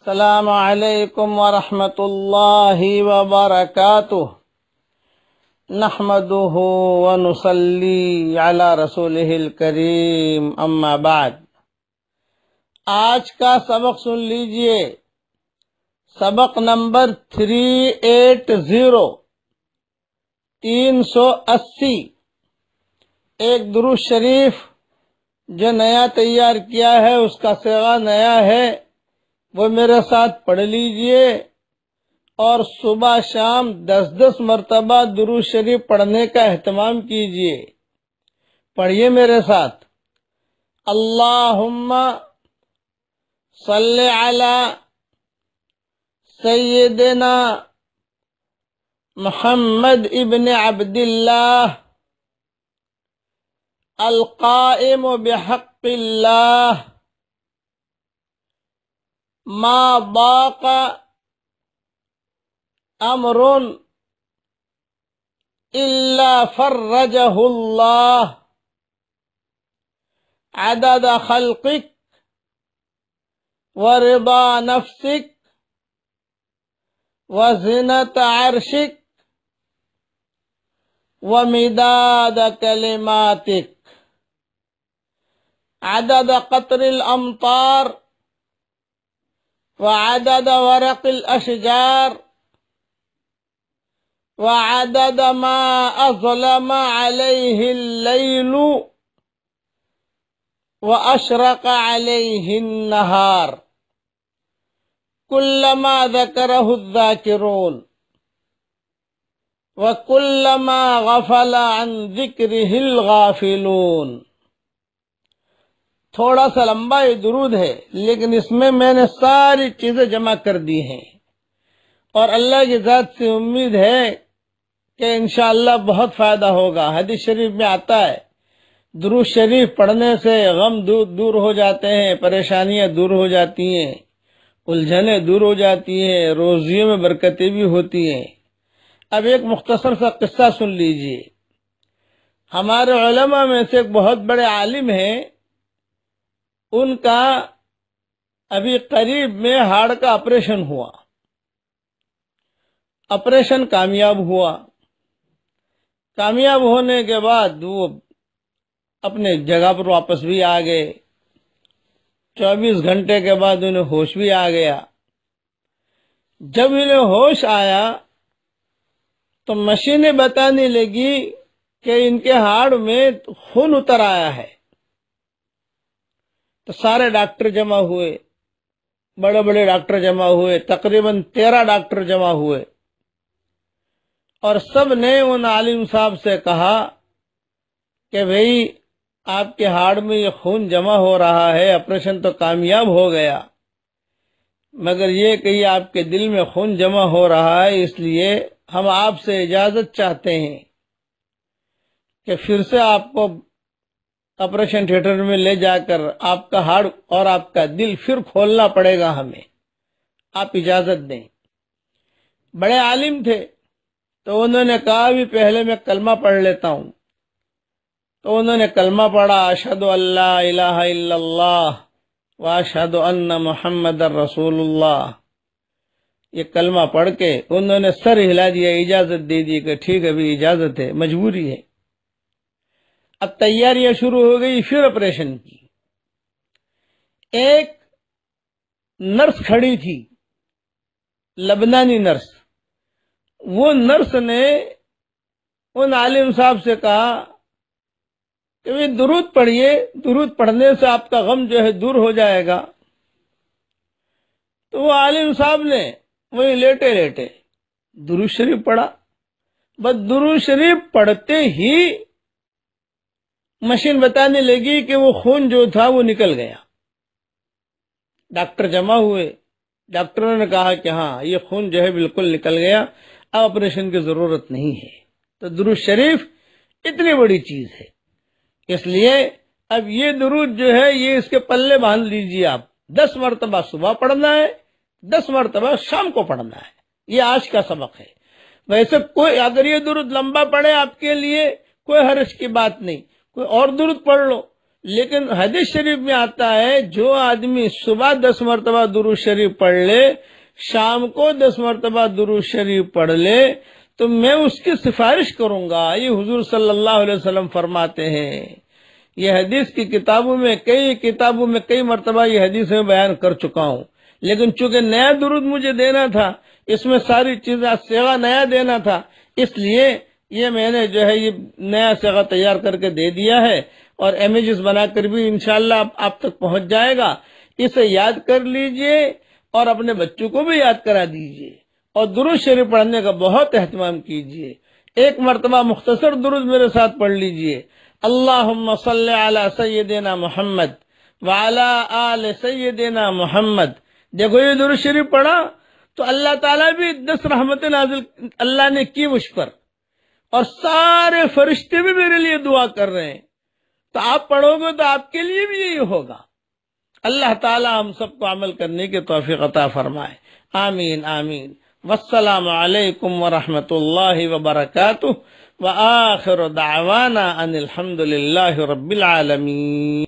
السلام علیکم ورحمۃ اللہ وبرکاتہ نحمده ونصلی علی رسولہ الکریم اما بعد۔ آج کا سبق سن لیجئے، سبق نمبر 380 380۔ ایک درود شریف جو نیا تیار کیا ہے، اس کا صیغہ نیا ہے، وہ میرے ساتھ پڑھ لیجئے اور صبح شام 10 مرتبہ درود شریف پڑھنے کا اہتمام کیجئے۔ پڑھیے میرے ساتھ۔ اللہم صلی علی سیدنا محمد ابن عبداللہ القائم بحق اللہ ما ضاق امر الا فرجہ اللہ عدد خلقک ورضا نفسک وزنت عرشک ومداد کلماتک عدد قطر الامطار وعدد ورق الاشجار وعدد ما اظلم عليه الليل واشرق عليه النهار كلما ذكره الذاكرون وكلما غفل عن ذكره الغافلون۔ تھوڑا سا لمبا یہ درود ہے، لیکن اس میں نے ساری چیزیں جمع کر دی ہیں، اور اللہ کی ذات سے امید ہے کہ انشاءاللہ بہت فائدہ ہوگا۔ حدیث شریف میں آتا ہے درود شریف پڑھنے سے غم دور ہو جاتے ہیں، پریشانیاں دور ہو جاتی ہیں، الجھنیں دور ہو جاتی ہیں، روزیوں میں برکتیں بھی ہوتی ہیں۔ اب ایک مختصر سا قصہ سن لیجئے۔ ہمارے علماء میں سے ایک بہت بڑے عالم ہیں، ان کا ابھی قریب میں ہارٹ کا آپریشن ہوا۔ آپریشن کامیاب ہوا۔ کامیاب ہونے کے بعد وہ اپنے جگہ پر واپس بھی آ گئے۔ 24 گھنٹے کے بعد انہیں ہوش بھی آ گیا۔ جب انہیں ہوش آیا تو مشینیں بتانے لگی کہ ان کے ہارٹ میں خون اتر آیا ہے۔ تو سارے ڈاکٹر جمع ہوئے، بڑے بڑے ڈاکٹر جمع ہوئے، تقریباً 13 ڈاکٹر جمع ہوئے، اور سب نے ان عالم صاحب سے کہا کہ بھئی آپ کے ہارٹ میں یہ خون جمع ہو رہا ہے، آپریشن تو کامیاب ہو گیا، مگر یہ کہ یہ آپ کے دل میں خون جمع ہو رہا ہے، اس لیے ہم آپ سے اجازت چاہتے ہیں کہ پھر سے آپ کو آپریشن تھیٹر میں لے جا کر آپ کا ہارٹ اور آپ کا دل پھر کھولنا پڑے گا ہمیں، آپ اجازت دیں۔ بڑے عالم تھے، تو انہوں نے کہا بھی پہلے میں کلمہ پڑھ لیتا ہوں۔ تو انہوں نے کلمہ پڑھا، اشہد ان لا الہ الا اللہ واشہد ان محمد رسول اللہ۔ یہ کلمہ پڑھ کے انہوں نے سر ہلا دیا، اجازت دے دی کہ ٹھیک ہے بھی اجازت ہے، مجبوری ہے۔ اب تیاریاں شروع ہو گئی پھر آپریشن کی۔ ایک نرس کھڑی تھی، لبنانی نرس۔ وہ نرس نے ان عالم صاحب سے کہا کہ درود پڑھیے، درود پڑھنے سے آپ کا غم جو ہے دور ہو جائے گا۔ تو وہ عالم صاحب نے وہی لیٹے لیٹے درود شریف پڑھا۔ بس درود شریف پڑھتے ہی مشین بتانے لگی کہ وہ خون جو تھا وہ نکل گیا۔ ڈاکٹر جمع ہوئے، ڈاکٹروں نے کہا کہ ہاں یہ خون جو ہے بالکل نکل گیا، اب آپریشن کی ضرورت نہیں ہے۔ تو درود شریف اتنی بڑی چیز ہے، اس لیے اب یہ درود جو ہے یہ اس کے پلے باندھ لیجیے۔ آپ 10 مرتبہ صبح پڑھنا ہے، 10 مرتبہ شام کو پڑھنا ہے۔ یہ آج کا سبق ہے۔ ویسے کوئی اگر یہ درود لمبا پڑھے آپ کے لیے کوئی حرج کی بات نہیں، کوئی اور درود پڑھ لو، لیکن حدیث شریف میں آتا ہے جو آدمی صبح 10 مرتبہ درود شریف پڑھ لے، شام کو 10 مرتبہ درود شریف پڑھ لے تو میں اس کی سفارش کروں گا. یہ حضور صلی اللہ علیہ وسلم فرماتے ہیں. یہ حدیث کی کتابوں میں کئی مرتبہ یہ حدیث میں بیان کر چکا ہوں، لیکن چونکہ نیا درود مجھے دینا تھا، اس میں ساری چیزیں صیغہ نیا دینا تھا، اس لیے یہ میں نے جو ہے یہ نیا صیغہ تیار کر کے دے دیا ہے، اور امیجز بنا کر بھی انشاءاللہ آپ تک پہنچ جائے گا. اسے یاد کر لیجئے اور اپنے بچوں کو بھی یاد کرا دیجئے، اور درود شریف پڑھنے کا بہت اہتمام کیجئے. ایک مرتبہ مختصر درود میرے ساتھ پڑھ لیجئے. اللہم صلی علی سیدنا محمد وعلی آل سیدنا محمد. دیکھو یہ درود شریف پڑھا تو اللہ تعالیٰ بھی 10 رحمتیں نازل اللہ نے کی مجھ پر، اور سارے فرشتے بھی میرے لیے دعا کر رہے ہیں. تو آپ پڑھو گے تو آپ کے لیے بھی یہی ہوگا. اللہ تعالیٰ ہم سب کو عمل کرنے کی توفیق عطا فرمائے. آمین آمین. والسلام علیکم ورحمۃ اللہ وبرکاتہ، وآخر دعوانا ان الحمد للہ رب العالمین.